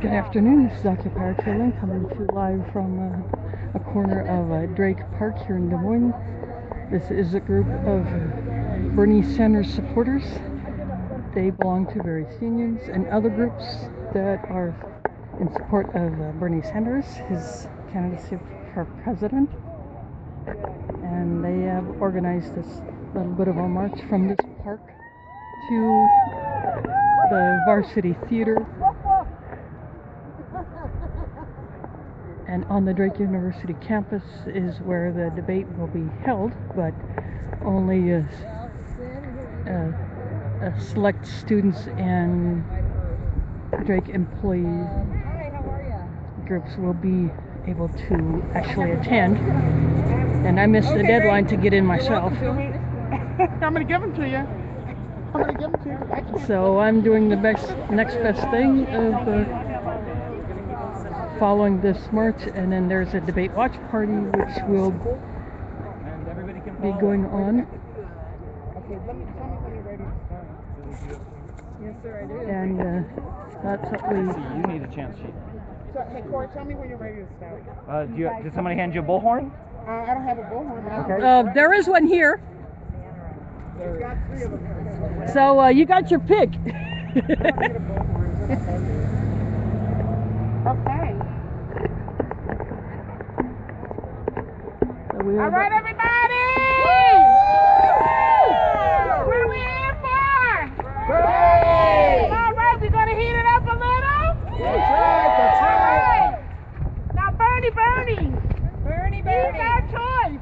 Good afternoon, this is Occupier Carolyn coming to you live from a corner of Drake Park here in Des Moines. This is a group of Bernie Sanders supporters. They belong to various unions and other groups that are in support of Bernie Sanders, his candidacy for president. And they have organized this little bit of a march from this park to the Varsity Theater. And on the Drake University campus is where the debate will be held, but only select students and Drake employee groups will be able to actually attend. And I missed the deadline to get in myself. I'm going to give them to you. So I'm doing the next best thing of following this march, and then there's a debate watch party which will be going on. Okay, tell me when you're ready to start. Yes, sir, I do. And that's what we... You need a chance sheet. So, hey, Corey, tell me when you're ready to start. Did somebody hand you a bullhorn? I don't have a bullhorn. Okay. There is one here. We've got 3 of them. So you got your pick. I don't need a bullhorn. Okay. So we All have right, everybody! What are we in for? All right, we're going to heat it up a little? That's right. Now, Bernie. He's our choice.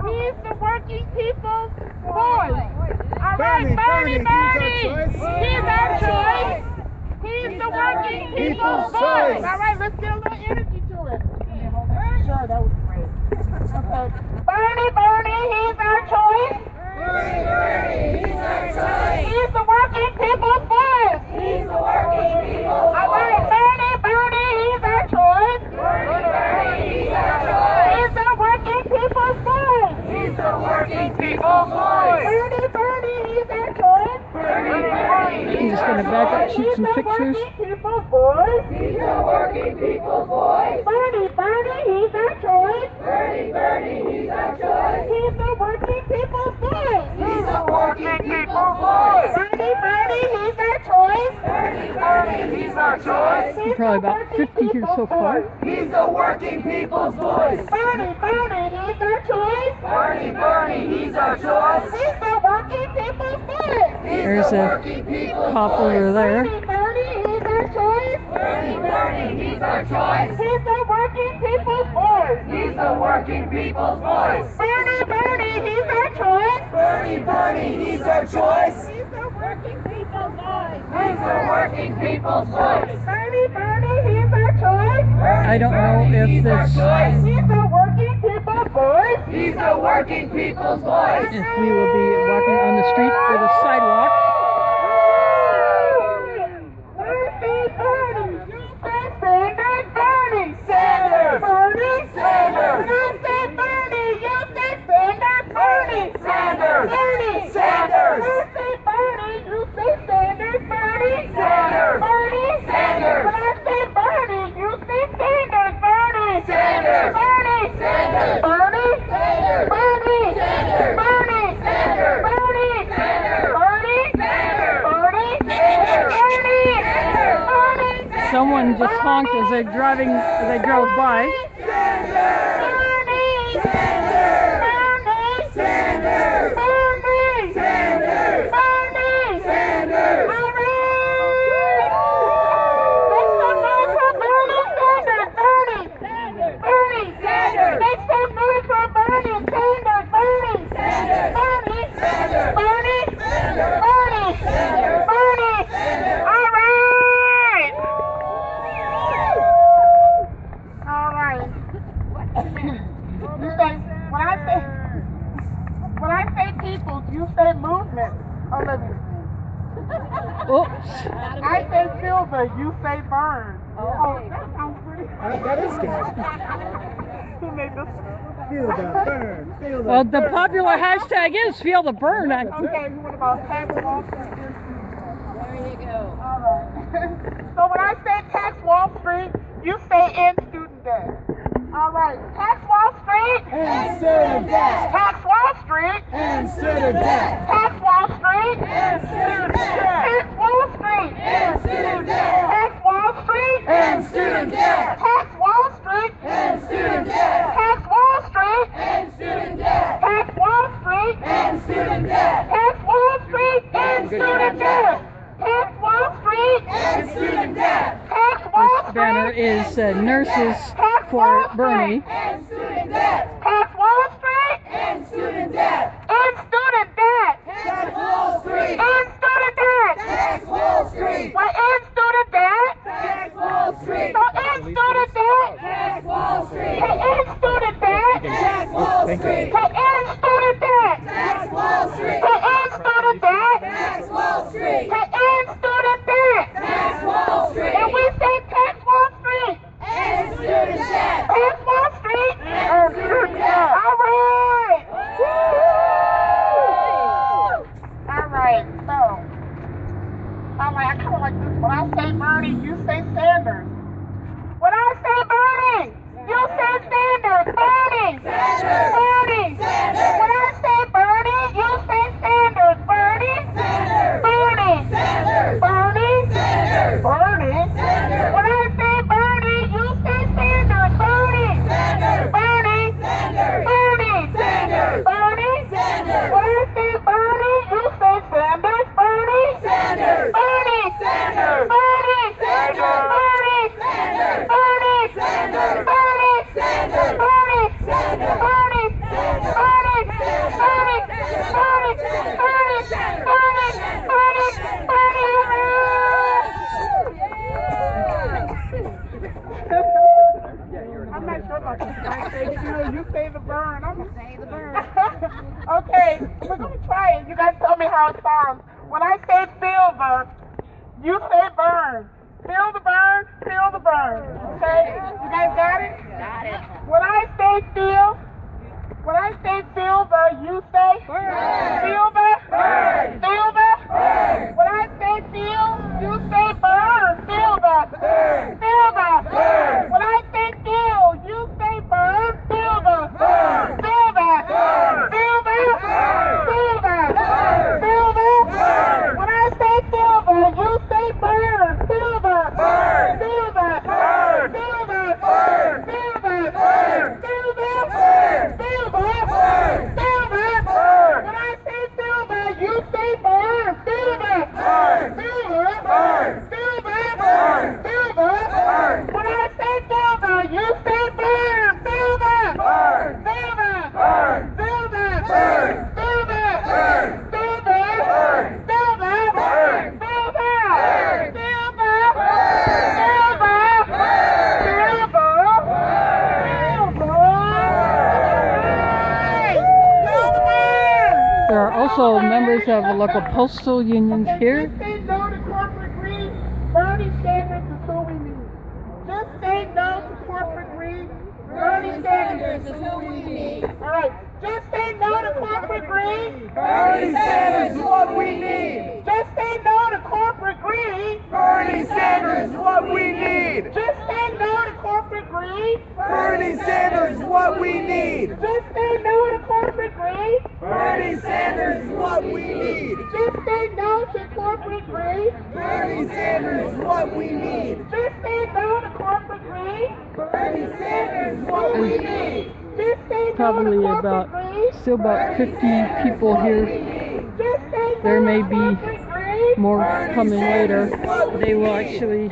He's the working people's voice. All right, Bernie. He's our choice. He's the working people's voice. All right, let's get a little energy to it. Sure, that was great. Okay. Bernie, he's our choice. He's the working people's voice. All right, Bernie, he's our choice. He's the working people's voice. Bernie, he's our choice. I'm just going to back up, shoot some pictures. People's voice. He's the working people's voice. Bernie, he's our choice. He's the working people's voice. He's the working people's voice. Bernie, he's our choice. He's our choice. Probably about 50 here so far. He's the working people's voice. Bernie, he's our choice. He's our choice. He's the working people's voice. There's a cop over there. Bernie, he's our choice. He's our choice. He's the working people's voice. He's the working people's voice. Bernie, he's our choice. He's our choice. He's the working people's voice. He's the working people's voice. Bernie, he's our choice. I don't know if this, He's the working people's voice. He's the working people's voice. if we will be walking on the street or the sidewalk. Sanders. Someone just honked as they drove by. When I say people, you say movement. Oh, let me see. Oops. I say silver, you say burn. Oh, that sounds pretty. That is good. Who made this? Feel the burn. Feel the Well, the popular hashtag is Feel the Burn. Okay, what about tax Wall Street? There you go. All right. So when I say tax Wall say end student debt. All right. Tax Wall Street. And student debt. Tax Wall Street. And student debt. Tax Wall Street. And student debt. Tax Wall Street. And student debt. Tax Wall Street. And student debt. Tax Wall Street. And student debt. Tax Wall Street. And student debt. Tax Wall Street. And student debt. Tax Wall Street. And student debt. Tax Wall Street. And student debt. Tax Wall This banner Street. is nurses for Bernie. And student debt. Tax Wall Street. And student debt. End student debt. Tax Wall Street. End student debt. Tax Wall Street. What end student debt? Tax Wall Street. So end student debt. Tax Wall Street. To end student debt. Tax Wall Street. To end student debt. Tax Wall Street. To end student debt. Tax Wall Street. To end student debt. Tax Wall Street. And we say Tax Wall Street. And student debt. Tax Wall Street. And student debt. All right. All right. So, all right. I kind of like this. When I say Bernie, you say Sanders. When I say Bernie, you say Sanders. Bernie. Sanders. Bernie. Sanders. When I say Bernie, you say Sanders. Bernie. Sanders. Bernie. Sanders. Bernie. Sanders. Bernie. Sanders. When I say Bernie, you say Sanders. Bernie. Sanders. Bernie. Sanders. Bernie. Sanders. Bernie. Sanders. When I say Bernie, you say Sanders. Bernie. Sanders. Bernie. Sanders. Bernie. Sanders. Bernie. Sanders. Bernie. Sanders. Bernie. Sanders. Bernie. Sanders. Bernie. Sanders. Bernie. Sanders. Bernie. Sanders. Bernie. Sanders. Bernie. Sanders. Bernie. Bernie. Bernie. I'm not sure about this. I say you say the burn. I'm gonna say the burn. Okay, we're gonna try it. You guys tell me how it sounds. When I say feel the, you say burn. Feel the burn. Feel the burn. Okay? You guys got it? Got it. When I say feel the, you say Burn. feel the. Burn. Feel the. Burn. When I say feel, you say burn. Feel the. Burn. Feel the. Burn. When I say feel, you say burn. Feel the. Burn. Feel the. Burn. Feel the. Burn. Feel the. Burn. Feel the. Burn. When I say feel the, you say burn. Feel the. Burn. Feel the. Burn. Feel the. Burn. Feel the. Burn. Feel the. Burn. Feel the. Burn. Feel the. Burn. When I say feel the, you say burn. Feel the. Burn. Feel the. Burn. Feel the. Burn. Feel the. Burn. When I say feel the, you say burn. Feel the. Burn. Feel the. Burn. Feel the. Burn. Feel the. Burn. Feel the. Burn. Feel the. Burn. Feel the. Burn. Feel the. There are also members of the local postal unions here. Just say no to corporate greed. Bernie Sanders is who we need. Just say no to corporate greed. Bernie Sanders is who we need. All right. Just say no to corporate greed. Bernie Sanders is what we need. Just say no to corporate greed. Bernie Sanders is what we need. Just say no to corporate greed. Bernie Sanders is what we need. Just say no to corporate greed. Bernie Sanders is what we need. Just say no to corporate greed. Bernie Sanders is what we need. Just say no to corporate greed. Bernie Sanders is what we need. Just say no to Probably corporate about, greed. still about 50 people here. Just say no There may to be corporate greed. More coming later. They want to leave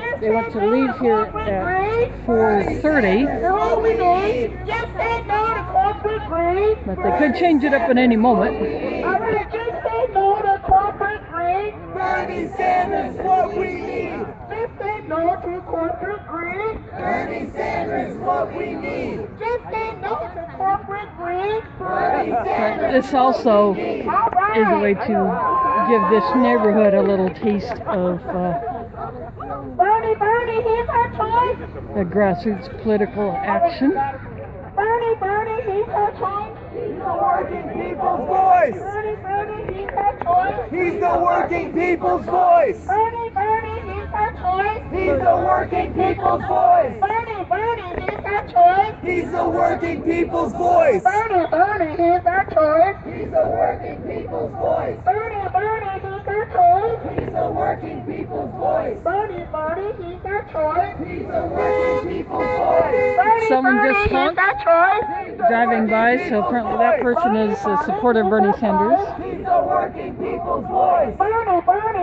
here at 4:30, That's what we need. Just say no to corporate greed. but they could change it up at any moment. All right, just say no to corporate greed. Bernie Sanders is what we need. Just say no to corporate greed. Bernie Sanders is what we need. Just say no to corporate greed. Bernie But Sanders this also All right. is a way to give this neighborhood a little taste of Bernie, he's our choice. the grassroots political action. Bernie, he's our choice. He's the working people's voice. Bernie, he's our choice. He's the working people's voice. Bernie, he's our choice. choice. He's the working people's voice. Bernie, he's our choice. He's the working people's voice. Bernie, he's our choice. He's the working people's voice. Bernie, he's our choice. He's the working people's voice. Bernie, he's our choice. He's the working people's voice. Someone just He's honked our choice. driving by, so apparently that person is a supporter of Bernie Sanders. He's the working people's voice. Bernie,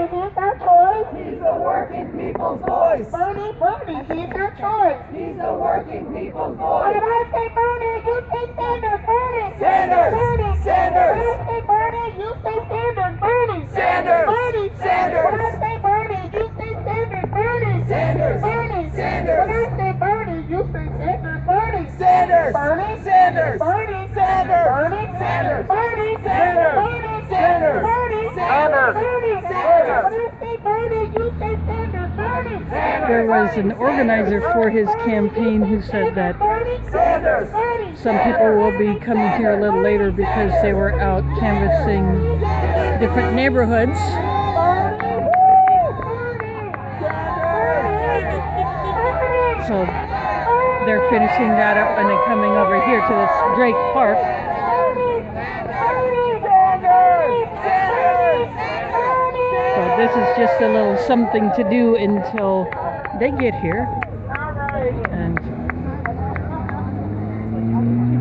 he's our choice. He's the working people's voice. Bernie, he's our choice. He's the working people's When voice. I say Bernie, you say Sanders. Bernie. Sanders. Bernie. Sanders. When I say Bernie, you say Sanders. Bernie. Sanders. Bernie. Sanders. When I say Bernie, you say Sanders. Bernie. Sanders. Bernie. Sanders. When I say Bernie, you say Sanders. Bernie. Sanders. Bernie. Sanders. Bernie. Sanders. Bernie. Sanders. Bernie. Sanders. Bernie. Sanders. Bernie. Sanders. Bernie. Sanders. When I say Bernie, you say Sanders. Bernie. There was an organizer for his campaign who said that Sanders. some people will be coming here a little later because they were out canvassing different neighborhoods. So they're finishing that up and then coming over here to this Drake Park. So this is just a little something to do until they get here. And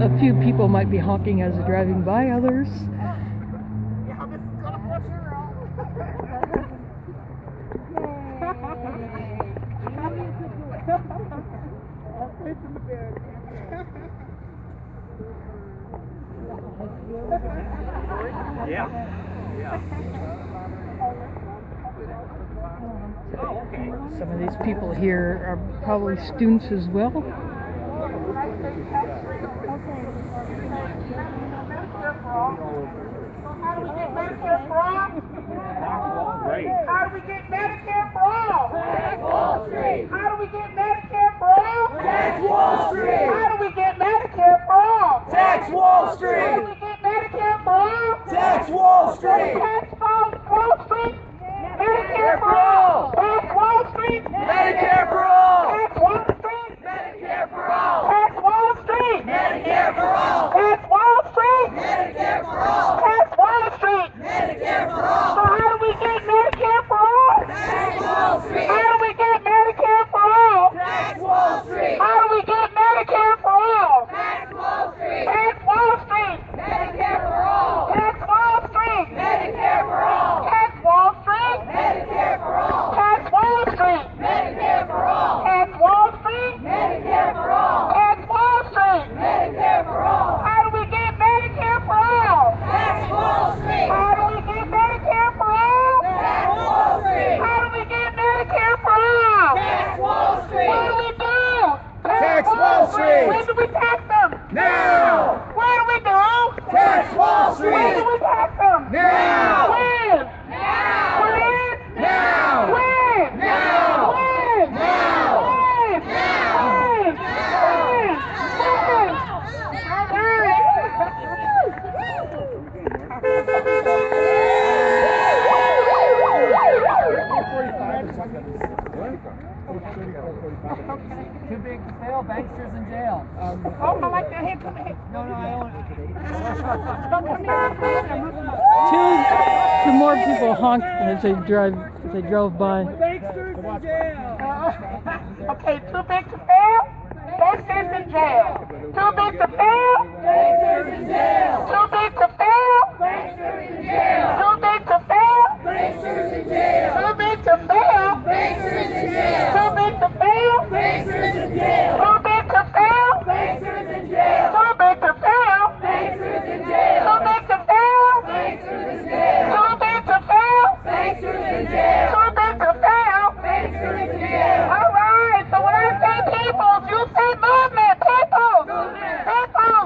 a few people might be honking as they're driving by, others. Some of these people here are probably students as well. How do we get Medicare for all? How do we get Medicare for all? Tax Wall Street. How do we get Medicare for all? Tax Wall Street. How do we get Medicare for all? Tax Wall How do Street. we get Medicare for all? Tax Wall Street. Tax Wall Street. Medicare for all. Tax Wall Street. Medicare for all. Tax Wall Street. Medicare for all. Tax Wall Street. Medicare for all. Tax Wall Street. Medicare for all. Tax Wall Street. Medicare for all. So how do we get Medicare for all? Tax Wall Street. How do we get Medicare for all? Tax Wall Street. How do we get Medicare for all? Tax Wall Street. Tax Wall Street. Medicare for all. Tax Wall Street. Medicare for all. Tax Wall Street. Medicare for all. Tax Wall Street. Medicare for all. Tax Wall Street. Medicare for all. Tax Wall Street. Medicare for all. How do we get Medicare for all? Tax Wall Street. How do we get Medicare for all? Tax Wall Street. How do we get Medicare for all? Tax Wall What do Street. we do? Tax Wall Street. When do we tax them? Now. What do we do? Tax Wall When do Street. we tax them? Now. When? Now. When? Now. When? Now. When? Now. When? When? When? Too big to fail, banksters in jail. Oh, I like that. Here, come here. No, I own it. Two more people honked as they drove by. Banksters in jail. Okay, too big to fail? Banksters in jail. Too big to fail? Banksters in jail. Too big to fail? Banksters in jail. Too big to fail? Banksters in jail. Too big to fail? Banksters in jail. Too big to fail? Banksters in jail. Too big to fail? Banksters in jail. Too big to fail? Banksters in jail. Too big to fail? Banksters in jail. Too big to fail? Banksters in jail. Too big to fail? Banksters in jail. All right, so when I say peoples, you say movement. Peoples. Movement. Peoples.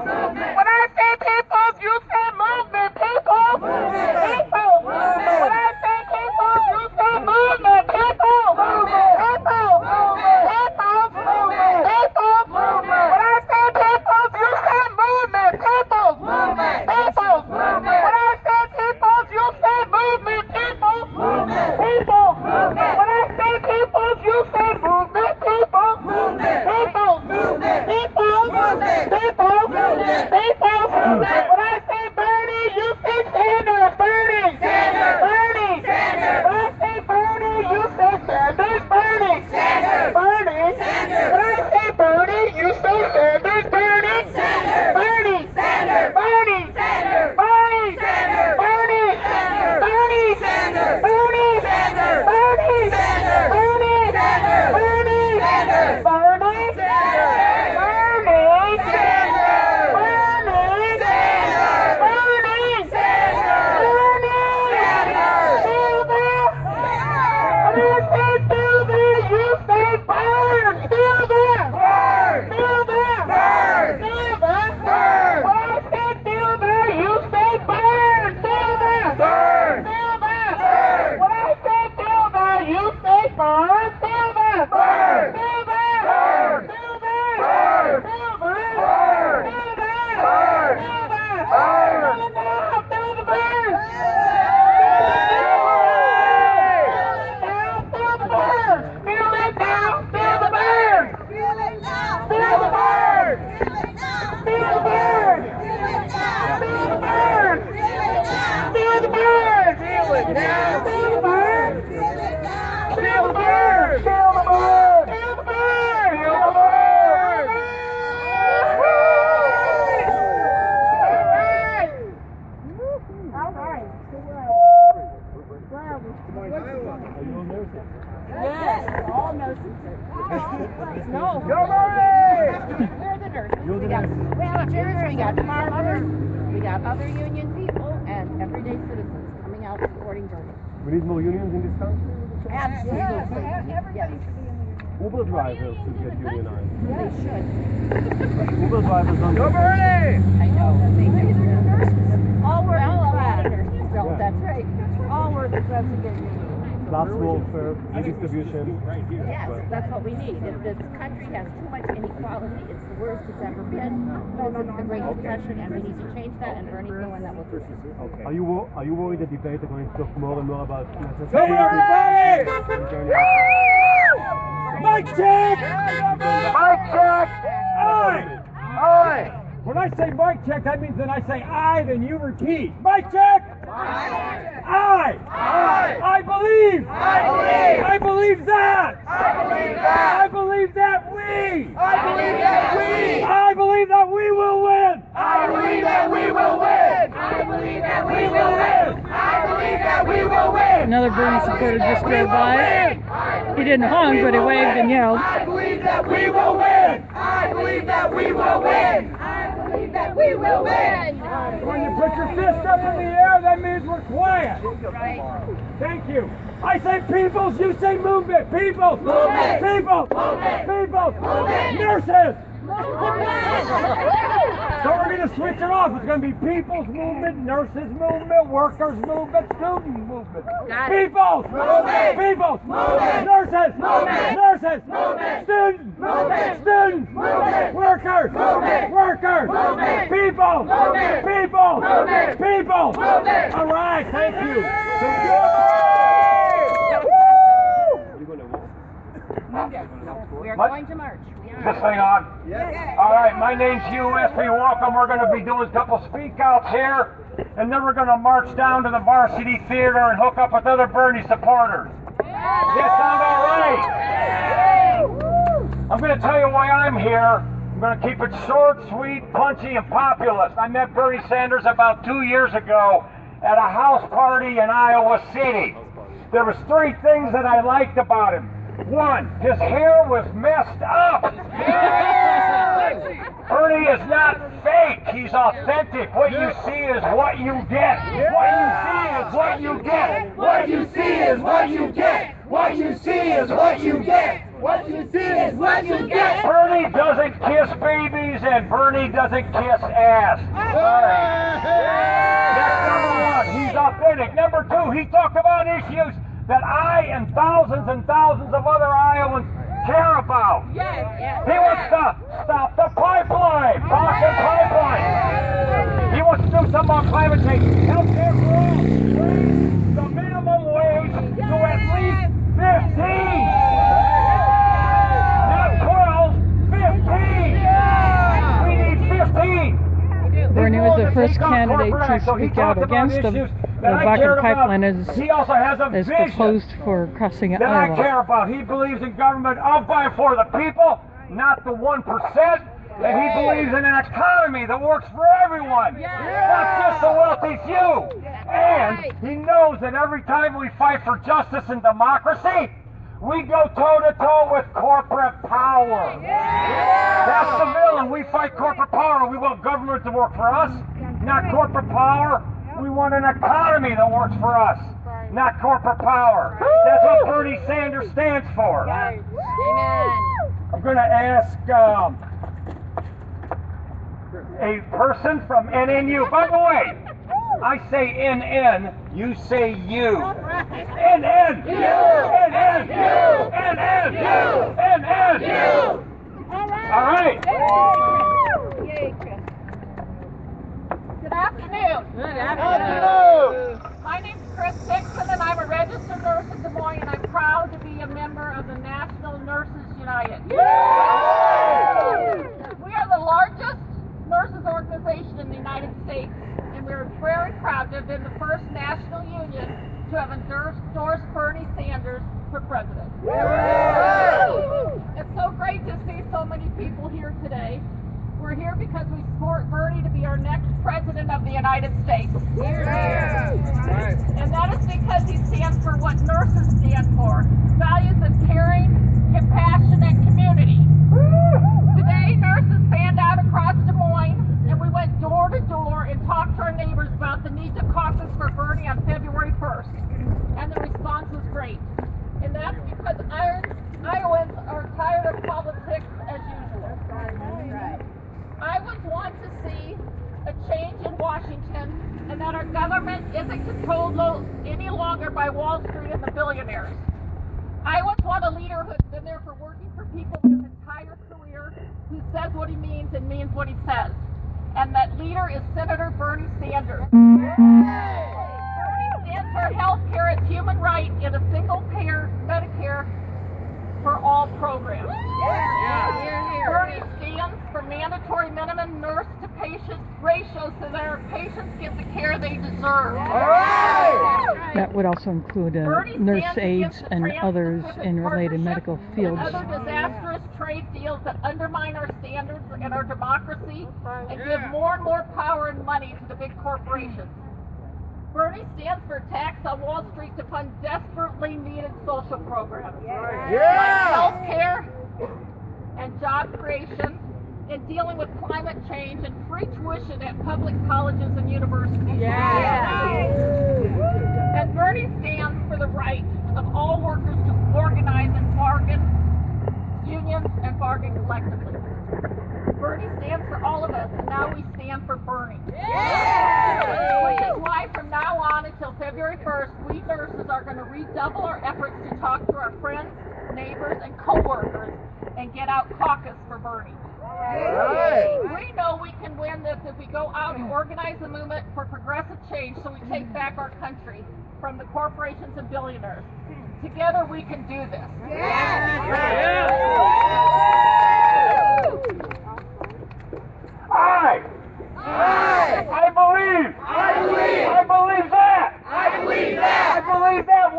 No. Go Bernie! We're the nurses. We got teachers, we got farmers, we got other union people, and everyday citizens coming out supporting Bernie. We need more unions in this country. Absolutely. Yes, Uber drivers should get unionized. they should. Uber drivers don't. Go Bernie! I know. They do. All workers don't. Yeah. That's right. All workers have to get union. Class warfare, redistribution. Yes, that's what we need. If this country has too much inequality, it's the worst it's ever been since the Great Depression, and we need to change that, and Bernie's the one that will do it. Are you worried the debate are going to talk more and more about necessary? Come on, everybody! Mic check! Mic check! Aye! Aye! When I say mic check, that means that I say aye, then you repeat. Mic check! Aye! Aye! Aye! I believe! I believe! I believe that! I believe that! I believe that we! I believe that we! I believe that we will win! I believe that we will win! I believe that we will win! I believe that we will win! Another Bernie supporter just drove by. He didn't honk, but he waved and yelled. I believe that we will win! I believe that we will win! I believe that we will win! When you put your fist up in the air, that means we're quiet. Thank you. I say peoples, you say movement. Peoples. Movement. People. Movement. People. Movement. Nurses. So we're going to switch it off. It's going to be people's movement, nurses movement, workers movement, student movement. Peoples. Movement. Peoples. Movement. Nurses. Movement. Nurses. Movement. Students. Movement. Students. Movement. Workers. Movement. Workers. Movement. People. Movement. People. Movement. People. Movement. All right. Thank you. We are going to march. We Is are. this thing on? Yes. All right, my name's Hugh Espy. Welcome. We're going to be doing a couple speak outs here, and then we're going to march down to the Varsity Theater and hook up with other Bernie supporters. Does that sound all right? I'm going to tell you why I'm here. I'm going to keep it short, sweet, punchy, and populist. I met Bernie Sanders about 2 years ago at a house party in Iowa City. There was 3 things that I liked about him. 1, his hair was messed up. Bernie is not fake, he's authentic. What you see is what you get. What you see is what you get. What you see is what you get! What you see is what you get! What you see is what you get! Bernie doesn't kiss babies and Bernie doesn't kiss ass. That's number 1, he's authentic. Number 2, he talked about issues that I and thousands of other Iowans care about. He wants to stop the pipeline, Boston pipeline. He wants to do something about climate change. Healthcare for all. Raise the minimum wage to at least 15. Not 12, 15. We need 15. Bernie was the first candidate to speak out against the Bakken pipeline as proposed for crossing that I care Iowa. about. He believes in government of, by, and for the people, not the 1%. And he believes in an economy that works for everyone, not just the wealthy few. And he knows that every time we fight for justice and democracy, we go toe-to-toe with corporate power. That's the villain. We fight corporate power. We want government to work for us, not corporate power. We want an economy that works for us, not corporate power. That's what Bernie Sanders stands for. Amen. I'm going to ask a person from NNU. By the way, I say NN, you say you. NN! You! NN! You! NN! You! NN! You! All right. Good afternoon. Good afternoon. My name's Chris Dixon, and I'm a registered nurse in Des Moines, and I'm proud to be a member of the National Nurses United. We are the largest nurses organization in the United States, and we're very proud to have been the first national union to have endorsed Bernie Sanders for president. It's so great to see so many people here today. We're here because we support Bernie to be our next president of the United States. And that is because he stands for what nurses stand for. Values of caring, compassionate community. Today, nurses fanned out across Des Moines, and we went door to door and talked to our neighbors about the need to caucus for Bernie on February 1st. And the response was great. And that's because Iowans are tired of politics as usual. Iowans want to see a change in Washington, and that our government isn't controlled any longer by Wall Street and the billionaires. Iowans want a leader who's been there for working for people his entire career, who says what he means and means what he says. And that leader is Senator Bernie Sanders. Bernie stands for health care as human right in a single-payer Medicare for all program. Bernie stands for mandatory minimum nurse-to-patient ratio so that our patients get the care they deserve. That would also include nurse aides and others in related medical fields. Other disastrous trade deals that undermine our standards and our democracy and give more and more power and money to the big corporations. Bernie stands for tax on Wall Street to fund desperately needed social programs like health care and job creation, in dealing with climate change and free tuition at public colleges and universities. And Bernie stands for the right of all workers to organize and bargain, unions and bargain collectively. Bernie stands for all of us, and now we stand for Bernie. Which is why from now on until February 1st, we nurses are going to redouble our efforts to talk to our friends, neighbors, and co-workers and get out caucus for Bernie. We know we can win this if we go out and organize a movement for progressive change so we take back our country from the corporations and billionaires. Together we can do this. I believe that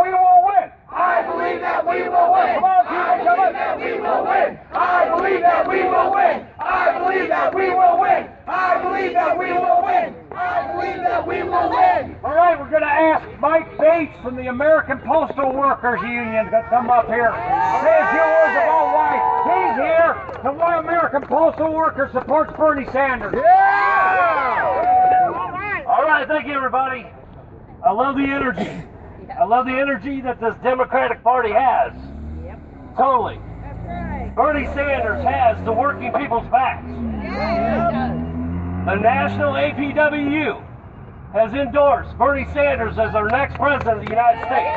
we will win. I believe that we will win. Come on, people, come on. That we will win. I believe that we will win. I believe that we will win. I believe that we will win. I believe that we will win. All right, we're going to ask Mike Bates from the American Postal Workers Union to come up here. Say a few words about why he's here and why American Postal Workers supports Bernie Sanders. All right, thank you, everybody. I love the energy. I love the energy that this Democratic Party has. Totally. Bernie Sanders has the working people's backs. The National APWU has endorsed Bernie Sanders as our next president of the United States.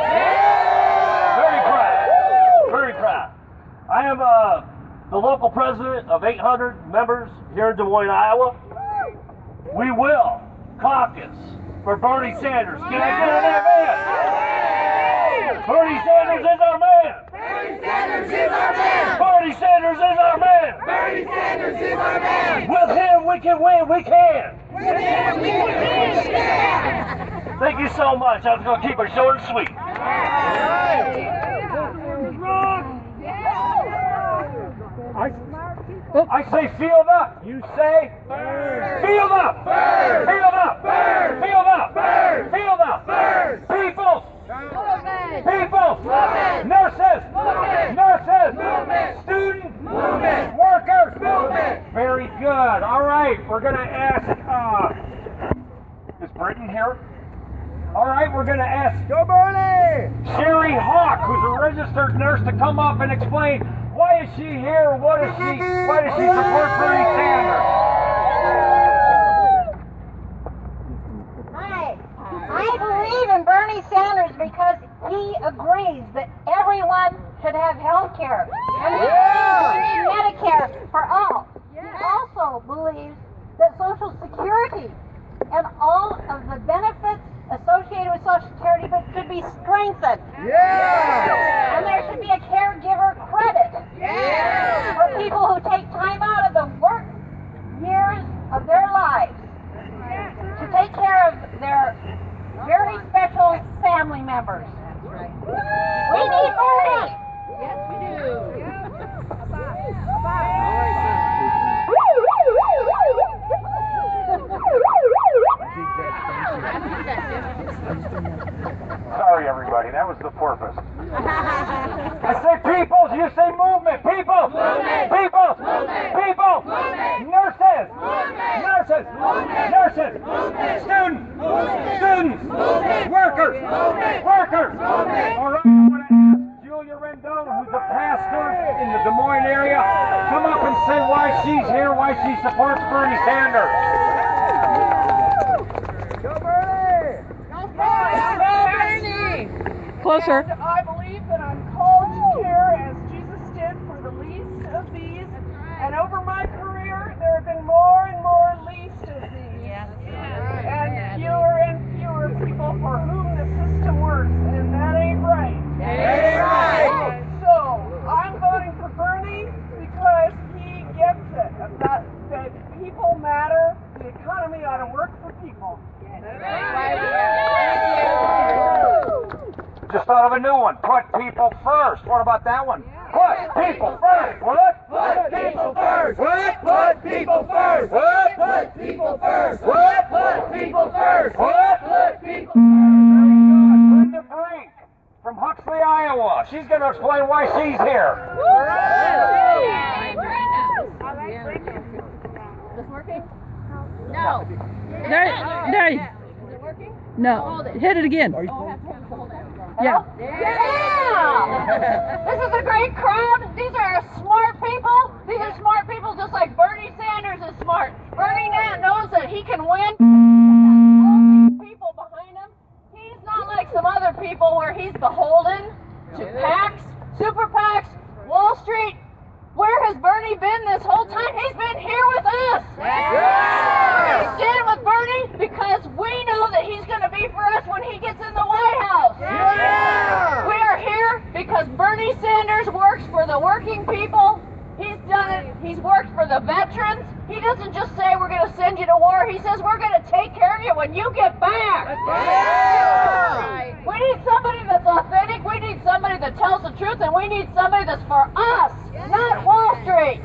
Very proud. Very proud. I am the local president of 800 members here in Des Moines, Iowa. We will caucus for Bernie Sanders. Can I get an amen? Bernie Sanders is our man. Bernie Sanders is our man. Bernie Sanders is our man. Bernie Sanders is our man. With him we can win. We can. With him we can win. Thank you so much. I was going to keep it short and sweet. I say field up. You say field up. Bird. Field up. Bird. Field up. Bird. Field up. Bird. People. Movement. People. Movement. Nurses. Movement. Nurses. Movement. Students. Movement. Workers. Movement. Very good. All right. We're going to ask, is Britton here? All right. We're going to ask Go Bernie! Sherry Hawk, who's a registered nurse, to come up and explain why is she here? Why does she support Bernie Sanders? Hi. I believe in Bernie Sanders because he agrees that everyone should have health care. And he believes in Medicare for all. He also believes that Social Security and all of the benefits associated with Social Security should be strengthened. And there should be a caregiver credit for people who take time out of the work years of their lives to take care of their very special family members. We need Bernie. Yes, we do. Sorry, everybody. That was the purpose. You say movement. People. Movement. People. Movement. People. Movement. Nurses. Movement. Nurses. Movement. Nurses. Movement. Students. Movement. Students. Movement. Workers. Movement. Workers. Movement. All right, I want to ask Julia Rendon, who's a pastor in the Des Moines area, come up and say why she's here, why she supports Bernie Sanders. Go Bernie! Closer. And I believe that I'm called to care as Jesus did for the least of these. And over my career, there have been more and more least of these. And fewer people for whom the system works. And that ain't right. Ain't right. So, I'm voting for Bernie because he gets it. That people matter. The economy ought to work for people. Just thought of a new one. Put people first. What about that one? Put people first. What? Put people first. What? Put people first. What? Put people first. What? Put people first. What? Put people Very good. Brenda Brink from Huxley, Iowa. She's going to explain why she's here. Is this working? No. There. No. Hit it again. Yeah. Yeah! This is a great crowd. These are smart people. These are smart people just like Bernie Sanders is smart. Bernie knows that he can win. All these people behind him. He's not like some other people where he's beholden to PACs, super PACs, Wall Street. Where has Bernie been this whole time? He's been here with us. We stand with Bernie because we know that he's going to be for us when he gets in the White House. We are here because Bernie Sanders works for the working people. He's done it. He's worked for the veterans. He doesn't just say we're going to send you to war. He says we're going to take care of you when you get back. We need somebody that's authentic. We need somebody that tells the truth, and we need somebody that's for us, not Wall Street.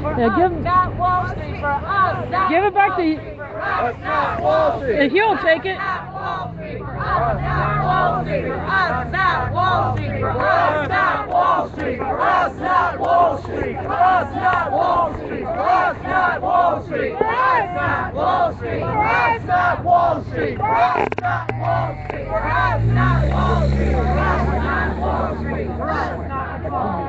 Yeah, Not Wall Street, for us. Not give it back to you. not Wall Street. If you'll take it. Wall Street for us, not Wall Street for us, not Wall Street for us, not Wall Street for us, not Wall Street for us, not Wall Street for us, not Wall Street for us, not Wall Street for us, not Wall Street for us, not Wall Street for us, not Wall Street for us, not Wall Street for us, not Wall Street for us, not Wall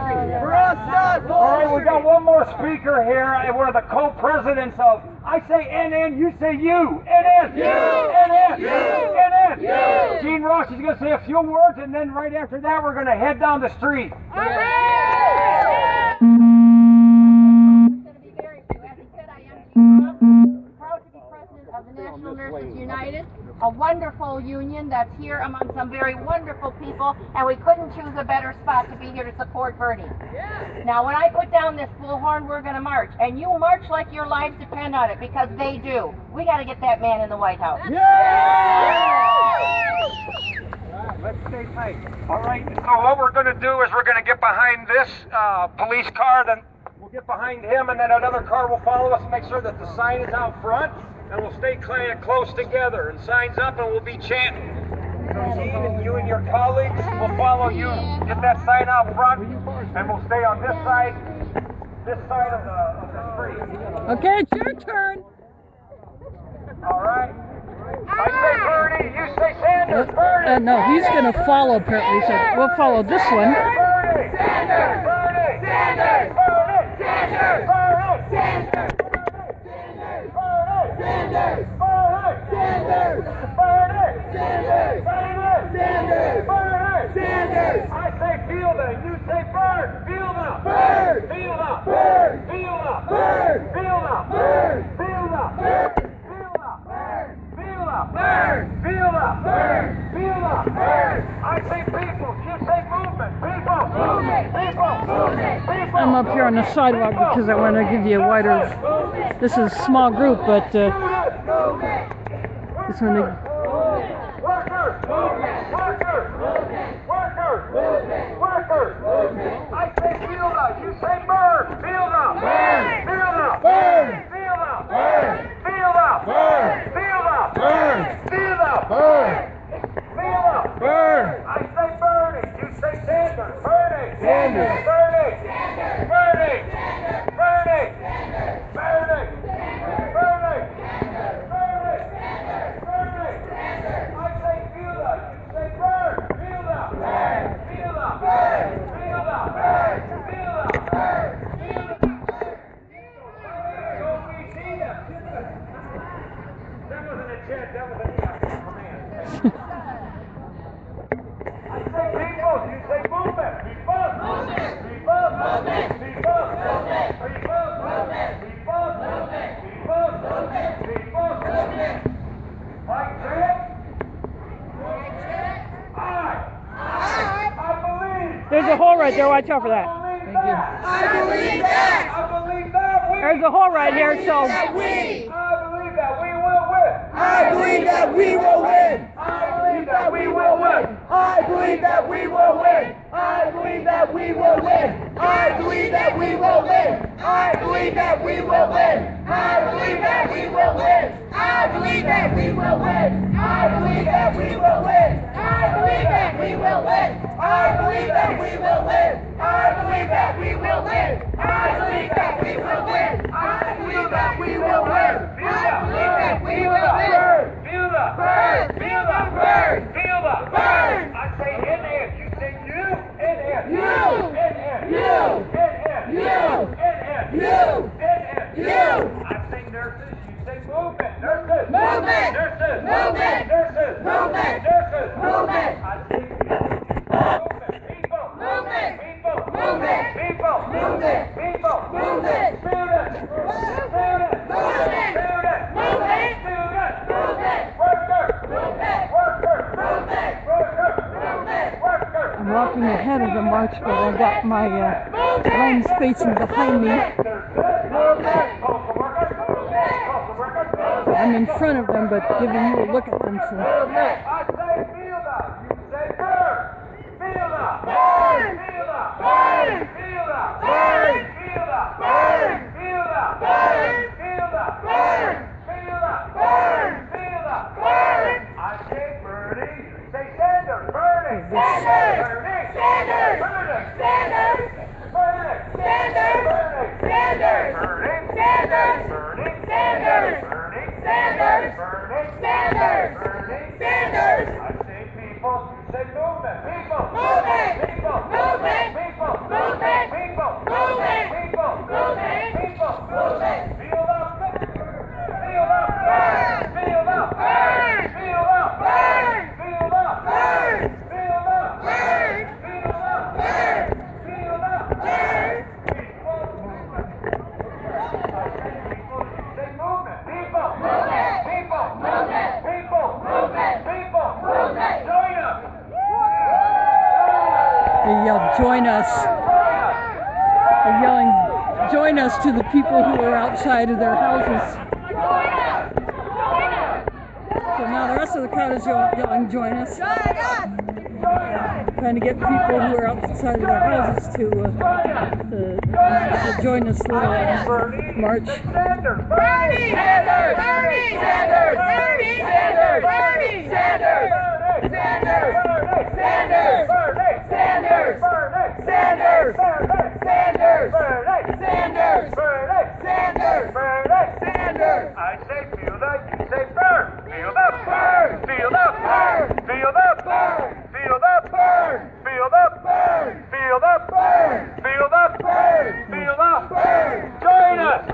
All right, we got one more speaker here. We're the co-presidents of, I say NN, you say you. NN. You. NN. You. NN. You. Gene Ross is going to say a few words, and then right after that, we're going to head down the street. Proud to be president of the National Nurses United, a wonderful union that's here among some very wonderful people, and we couldn't choose a better spot to be here to support Bernie. Now, when I put down this bullhorn, we're going to march, and you march like your lives depend on it, because they do. We got to get that man in the White House. Let's stay tight. All right, so what we're going to do is we're going to get behind this police car, then we'll get behind him, and then another car will follow us and make sure that the sign is out front, and we'll stay close together, and signs up, and we'll be chanting. So Gene and you and your colleagues will follow you. Get that sign out front, and we'll stay on this side of the street. Okay, it's your turn. All right. I say Bernie, you say Sanders. Bernie. No, he's going to follow apparently, so we'll follow this one. Bernie. Sanders. Bernie. Sanders. Bernie. Sanders. Bernie. Sanders. Bernie. Sanders. Bernie. Sanders. Bernie. Sanders. Bernie. Sanders. Bernie. Sanders. I say field it, you say burn. Field up. Burn. Field up. Burn. Field up. Burn. Field up. Burn. Field up. Burn. Field up. Burn. Field up. Burn. Field up. Burn. Field up. Burn. I say people, you say movement. People. Movement. People. Movement. People. I'm up here on the sidewalk because I want to give you a wider. This is a small group, but this one. Workers! Workers! Workers! Workers! I say field up, you say burn! Field up! Burn. Field up! Burn. Field up! Burn. Field up! Burn. Field up! Burn. Field up! Burn. Field up! Burn. Sanders. Bernie. Bernie. Bernie. Bernie. Bernie. Bernie. Bernie. I say Fielda. You say Bird. Fielda. Fielda. Fielda. Fielda. Fielda. Go Fielda. That wasn't a chant. That was a command. I say people. You say movement. People. Movement. People. Movement. People. Movement. People. Movement. People. Movement. People. Movement. People. Movement. Mike Jack. I believe. There's a hole right there. Watch out for that. Thank you. I believe that. I believe that we. There's a hole right here, so. That we. I believe that we will win. I believe that we will win. I believe that we will win. I believe that we will win. I believe that we will win. I believe that we will win. I believe that we will win. I believe that we will win. I believe that we will win. I believe that we will win. I believe that we will win. I believe that we will win. I believe that we will win. I believe that we will win. I believe that we will win. I believe that we will win. Feel the Bird. Feel the Bird. Feel the Bird. I say in and. You say you. In and. You. In and. You. In and. You. In and. You. In and. You. I say nurses. You say movement. Nurses. Movement. Nurses. Movement. Nurses. Movement. Nurses. Movement. I say movement. People. Movement. People. Movement. People. Movement. People. Movement. Students. Students. Movement. Students. Movement. Students. Movement. Workers. Movement. Workers. Movement. Workers. Movement. Workers. I'm walking ahead of the march, but I got my lines facing behind me. So I'm in front of them, but giving you a look at them. So I say feel that. You say bird. Feel that. Bird. Feel that. Bird. Feel that. Bird. Feel that. Bird. Feel that. Bird. Feel that. Bird. Feel that. Bird. Feel that. Bird. I say birdie. You say Sanders. Birdie. Sanders. Birdie. Sanders. Birdie. Sanders. Birdie. Sanders. Birdie. Sanders. Birdie. Sanders. Birdie. Sanders. Birdie. Sanders. Birdie. Sanders. Birdie. Sanders. I say people. You say movement. People. Movement. People. Movement. People. Movement. People. Movement. People. Movement. People. Movement. Feel up. Feel up. Bird. Feel up. Bird. Feel up. Bird. Feel up. Bird. Feel up. Bird. Feel up. Bird. Feel up. Bird. People. I say people. You say movement. People. Movement. People. Movement. People. Movement. People. Movement. Join us. they yelled, "Join us!" They're yelling, "Join us!" to the people who are outside of their houses. So now the rest of the crowd is yelling, "Join us!" Trying to get people who are outside of their houses to join this little march. Sanders. Bernie Sanders. Bernie Sanders. Bernie Sanders. Bernie Sanders. Sanders. Sanders. Sanders. Sanders. Sanders. Sanders. Sanders. Sanders. I say feel that, you say bird. Feel the Bird. Feel the Bird. Feel the Bird. Feel the Bird. Feel the Bird. Feel the Bird. Feel the Bird. Feel the Bird. Join us.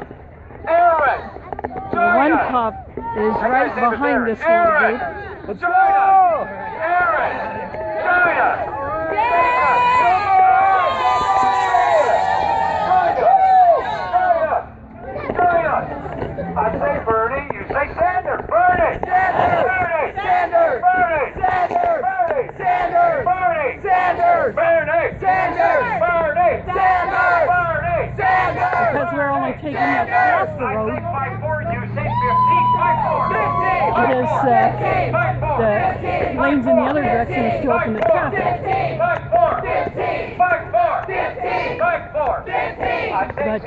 Aaron. The Join one us. cop is right behind this little Aaron. group. Join us. Aaron. Join us. Join us. I say Bernie, you say Sanders. Bernie. Sanders. Bernie. Sanders. Bernie. Sanders. Bernie. Sanders. Bernie. Sanders. Bernie. Sanders. Bernie. Sanders. Bernie. Sanders. Because we're only taking up half the I road. say 5-4, you say 15. 5-4. 15. Because 5-4. the lanes in the other direction are still open to traffic. But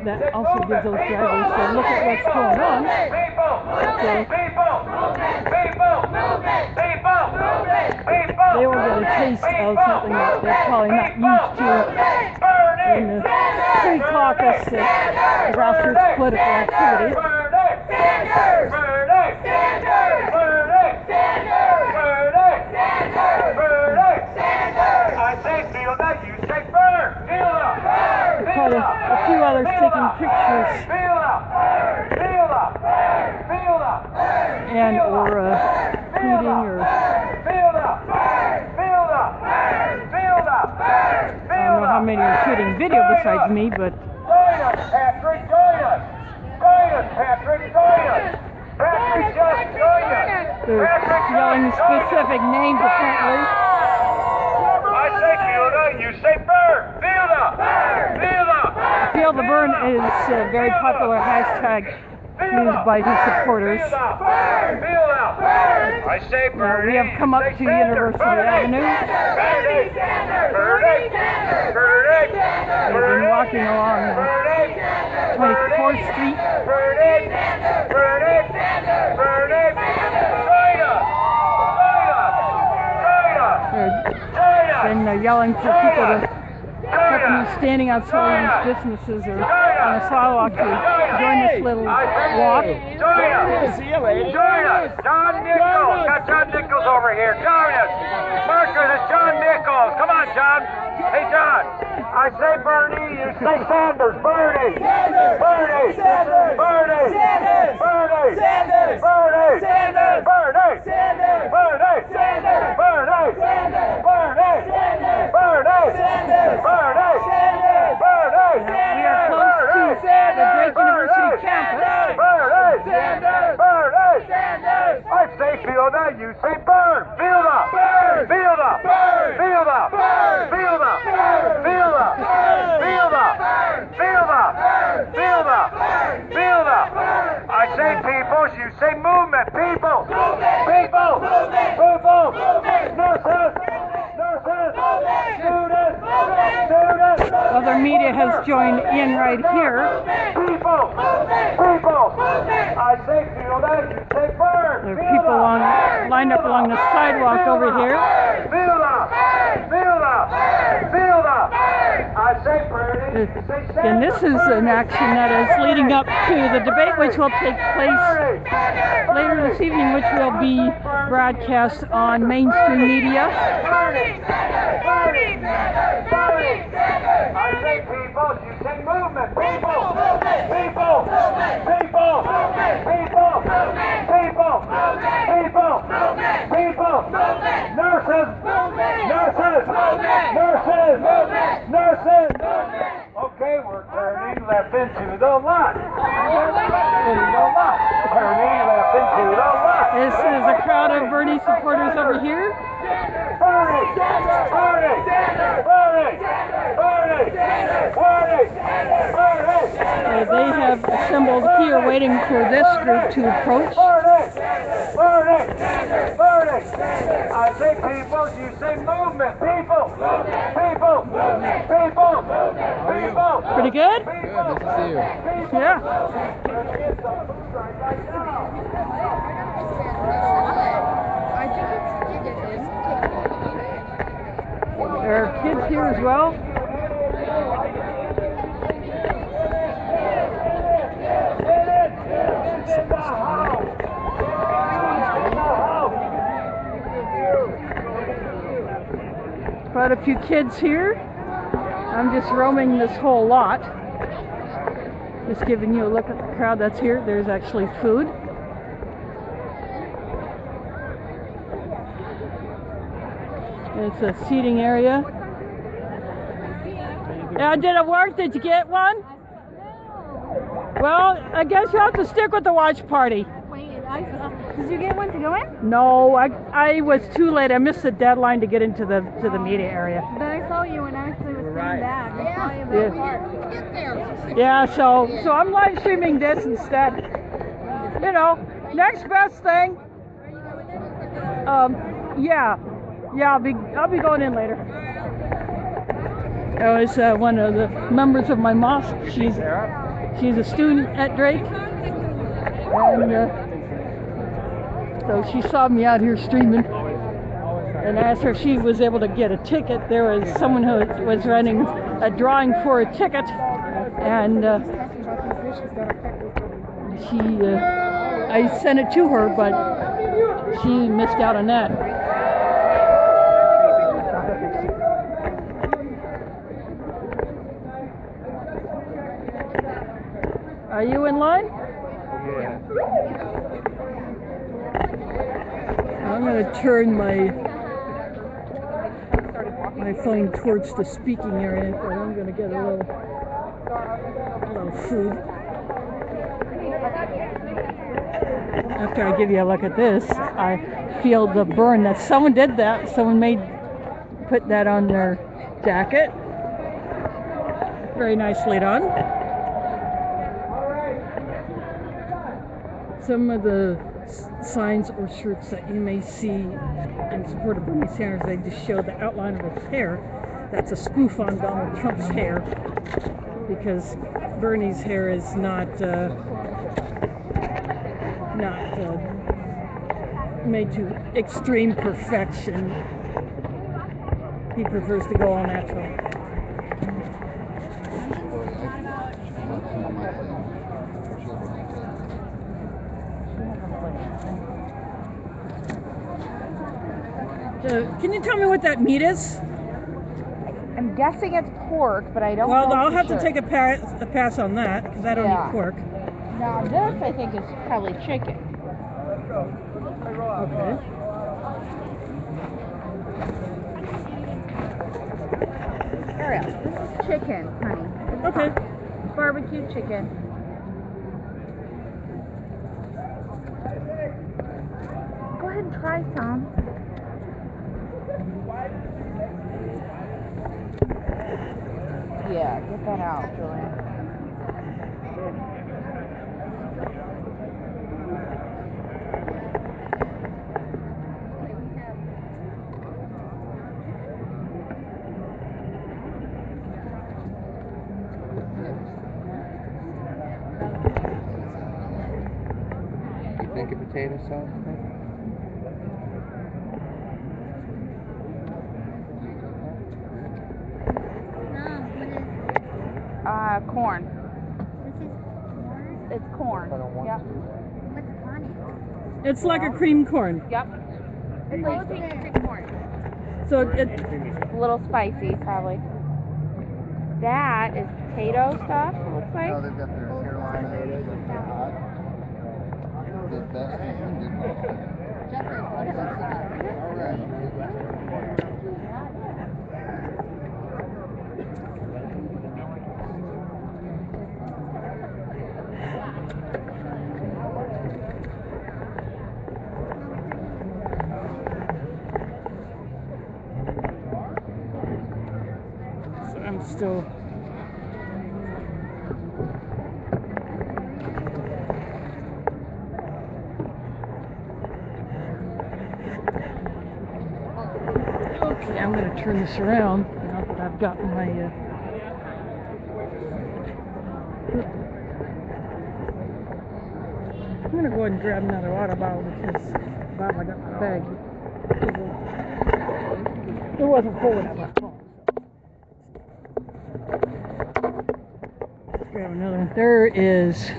that also gives those drivers to look at what's going on. So they will get a taste of something that they're probably not used to in the pre-caucus grassroots political activities. Quite a few others taking pictures and or tweeting or I don't know how many are shooting video besides me, but join us, Patrick, join us! Join us, Patrick, join us! Patrick, just join us! they're yelling specific names apparently. I say Fielda, you say Burn! Fielda! Fielda! Feel the Burn is a very popular hashtag used by his supporters. I say Bernie. We have come up to University Avenue. We've been walking along 24th Street. They're yelling for people to be standing outside these businesses or on a sidewalk to join this little walk. Join us! See you later. Join us! John Nichols! Got John Nichols over here. Join us! Marcus, it's John Nichols. Come on, John. Hey, John. I say Bernie, you say Sanders. Bernie! Bernie! Bernie! Bernie! Bernie! Bernie! Bernie! Bernie! Bernie! We are close to the Drake University campus. I say Fielda, you say Burn! Fielda! Fielda! Fielda! Fielda! Fielda! Fielda! Fielda! Fielda! Fielda! I say peoples, you say movement! People! People! People! Nurses! Nurses! Students! Students! Other media has joined in right here. People! People! I say Fielda, you say Burn! There are people lined up along the sidewalk over here. And this is an action that is leading up to the debate, which will take place later this evening, which will be broadcast on mainstream media. I say people, you say movement. People! People! People! People! People! People! People! Nurses! Nurses! Nurses! Nurses! Okay, we're turning left into the lot. Turning left into the lot. This is a crowd of Bernie supporters over here. Bernie! Bernie! Bernie! Bernie! Bernie! Bernie! They have assembled here waiting for this group to approach. Bernie! Bernie! I say people, you say movement. People! People! People! People! Pretty good? Good, nice to see you. Yeah. There are kids here as well. Quite a few kids here. I'm just roaming this whole lot. Just giving you a look at the crowd that's here. There's actually food. It's a seating area. Yeah, did it work? Did you get one? Well, I guess you have to stick with the watch party. Wait, did you get one to go in? No, I was too late. I missed the deadline to get into the media area. But I saw you and actually was coming back. I saw you Yeah. that part. Yeah, so I'm live streaming this instead. You know, next best thing. Yeah, I'll be going in later. Oh, it's one of the members of my mosque. She's a student at Drake, and so she saw me out here streaming, and asked her if she was able to get a ticket. There was someone who was running a drawing for a ticket, and I sent it to her, but she missed out on that. Are you in line? Yeah. I'm going to turn my phone towards the speaking area, but I'm going to get a little food. After I give you a look at this, I feel the burn that someone did that. Someone put that on their jacket. Very nicely done. Some of the signs or shirts that you may see in support of Bernie Sanders, they just show the outline of his hair. That's a spoof on Donald Trump's hair, because Bernie's hair is not made to extreme perfection. He prefers to go all natural. Can you tell me what that meat is? I'm guessing it's pork, but I don't know. Well, I'll for have sure. to take a pass on that, because I don't eat pork. Now this, I think, is probably chicken. Okay. Ariel, this is chicken, honey. Okay. Barbecue chicken. Go ahead and try some. Yeah, get that out, Julian. You think a potato sauce? Corn. It's corn. Yep. It's like a cream corn. Yep. It's like cream corn. So it's A little spicy, probably. That is potato stuff, it looks like. Oh, they've got their Carolina potatoes and they're hot. The best thing so I'm still. Okay, I'm going to turn this around now that I've got my I'm going to go ahead and grab another water bottle because I got my bag. It wasn't full enough my phone. Let's grab another one. There is,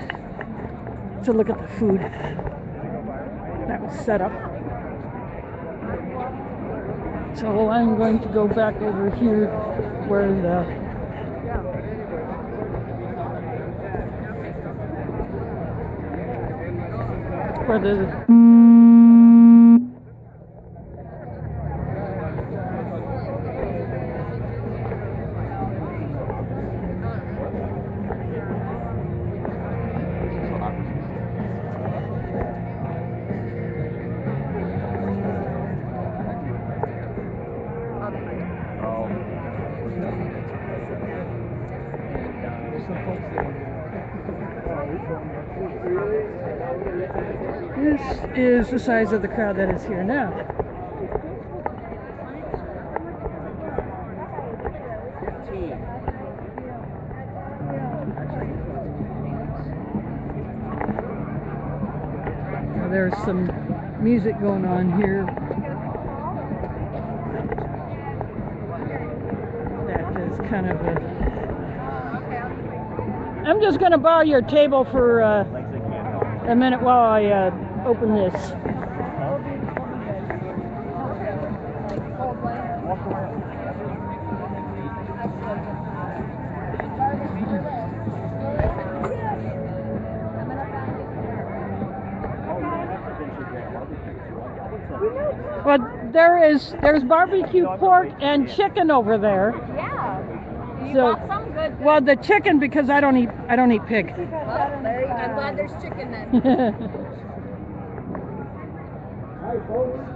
to look at the food that was set up. So I'm going to go back over here where the This is the size of the crowd that is here now. there's some music going on here. That is kind of a... I'm just going to borrow your table for a minute while I open this. Well, there's barbecue pork and chicken over there. Yeah. You So, got some good. well, the chicken because I don't eat pig. Well, I'm glad there's chicken then. Hi, folks.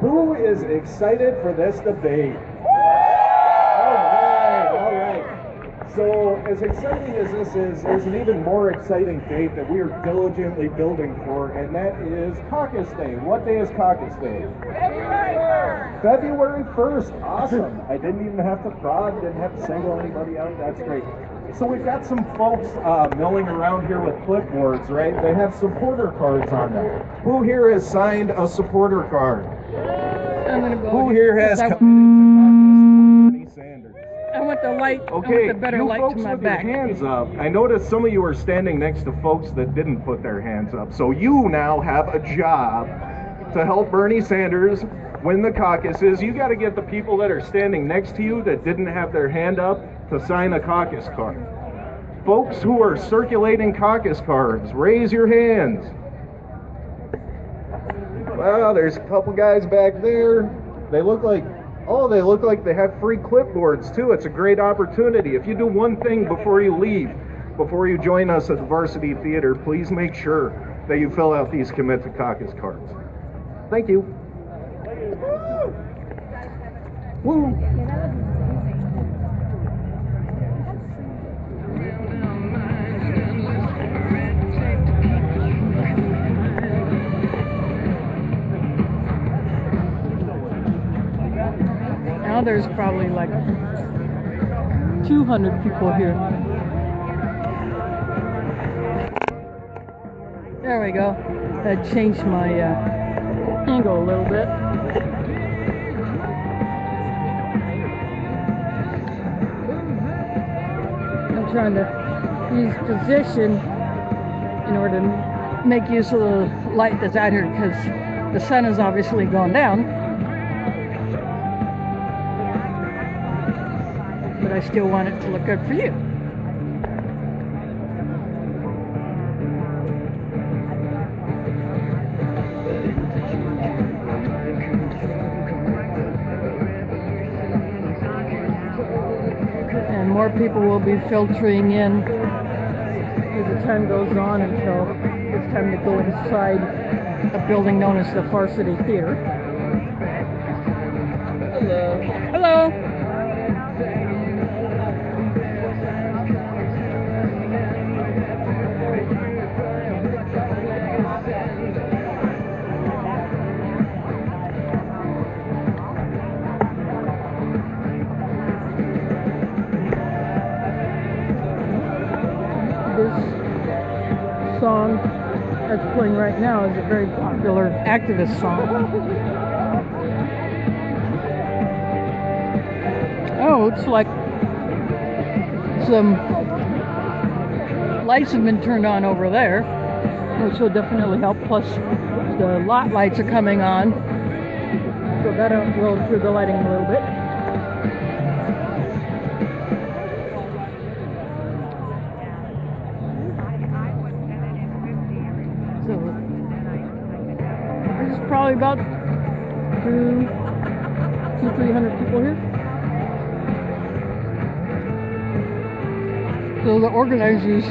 Who is excited for this debate? All right. So, as exciting as this is, there's an even more exciting date that we are diligently building for, and that is Caucus Day. What day is Caucus Day? February 1st. Awesome. I didn't even have to prod, didn't have to single anybody out. That's great. So we've got some folks milling around here with clipboards, right? They have supporter cards on them. Who here has signed a supporter card? I'm gonna go. Who here has I committed to caucus for Bernie Sanders? want the light. I Okay, want the better you light folks to my with back. your hands up. I noticed some of you are standing next to folks that didn't put their hands up. So you now have a job to help Bernie Sanders win the caucuses. You got to get the people that are standing next to you that didn't have their hand up to sign a caucus card. Folks who are circulating caucus cards, raise your hands. Well, there's a couple guys back there. They look like they have free clipboards too. It's a great opportunity. If you do one thing before you leave, before you join us at the Varsity Theater, please make sure that you fill out these commit to caucus cards. Thank you. Woo! Now there's probably like 200 people here. There we go. That changed my angle a little bit. I'm trying to use position in order to make use of the light that's out here because the sun has obviously gone down. But I still want it to look good for you. And more people will be filtering in as the time goes on until it's time to go inside a building known as the Varsity Theater. Hello. Hello. This song that's playing right now is a very popular activist song. Oh, it's like some lights have been turned on over there, which will definitely help. Plus, the lot lights are coming on, so that will improve the lighting a little bit. So there's probably about 300 people here. So the organizers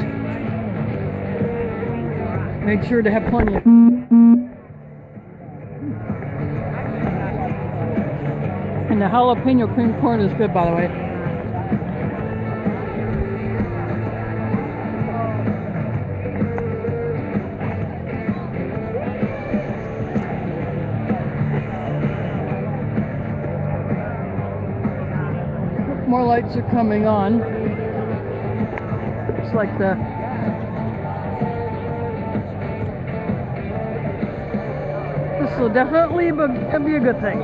made sure to have plenty of and the jalapeno cream corn is good, by the way. More lights are coming on. It's like the So definitely it'd be a good thing.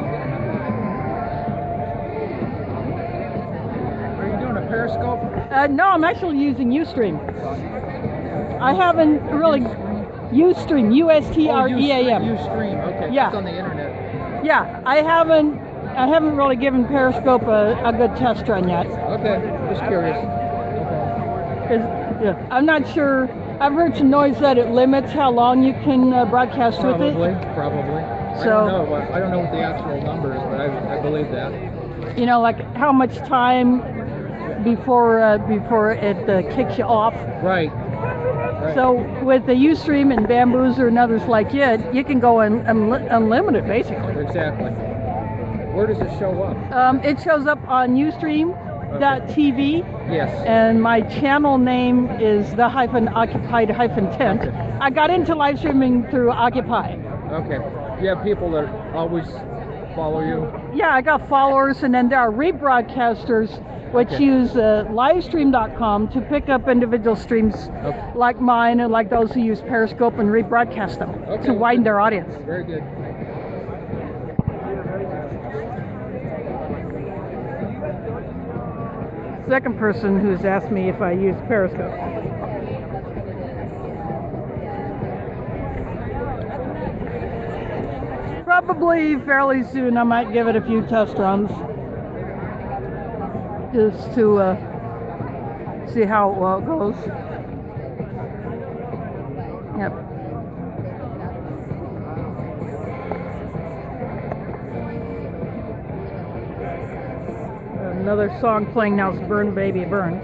Are you doing a Periscope? No, I'm actually using Ustream. I haven't really Ustream, U-S-T-R-E-A-M. Ustream, okay. Yeah. It's on the internet. Yeah, I haven't really given Periscope a good test run yet. Okay, just curious. Yeah, I'm not sure. I've heard some noise that it limits how long you can broadcast with it. Probably. So I don't know what the actual number is, but I believe that. you know, like how much time before it kicks you off. Right. So with the Ustream and Bamboozer and others like it, you can go unlimited basically. Exactly. Where does it show up? It shows up on Ustream.tv. Yes. And my channel name is the-occupied-tent. Okay. I got into live streaming through Occupy. Okay. You have people that always follow you? Yeah, I got followers, and then there are rebroadcasters which use livestream.com to pick up individual streams like mine and like those who use Periscope and rebroadcast them to widen their audience. Very good. Second person who's asked me if I use Periscope. Probably fairly soon I might give it a few test runs just to see how well it goes. Yep. Another song playing now is Burn Baby Burn.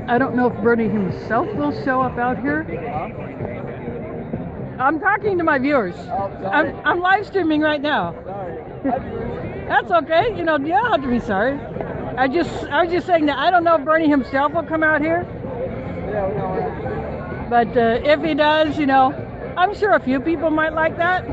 I don't know if Bernie himself will show up out here. I'm talking to my viewers. I'm live streaming right now. That's okay. You know, you don't have to be sorry. I was just saying that I don't know if Bernie himself will come out here. But if he does, you know, I'm sure a few people might like that.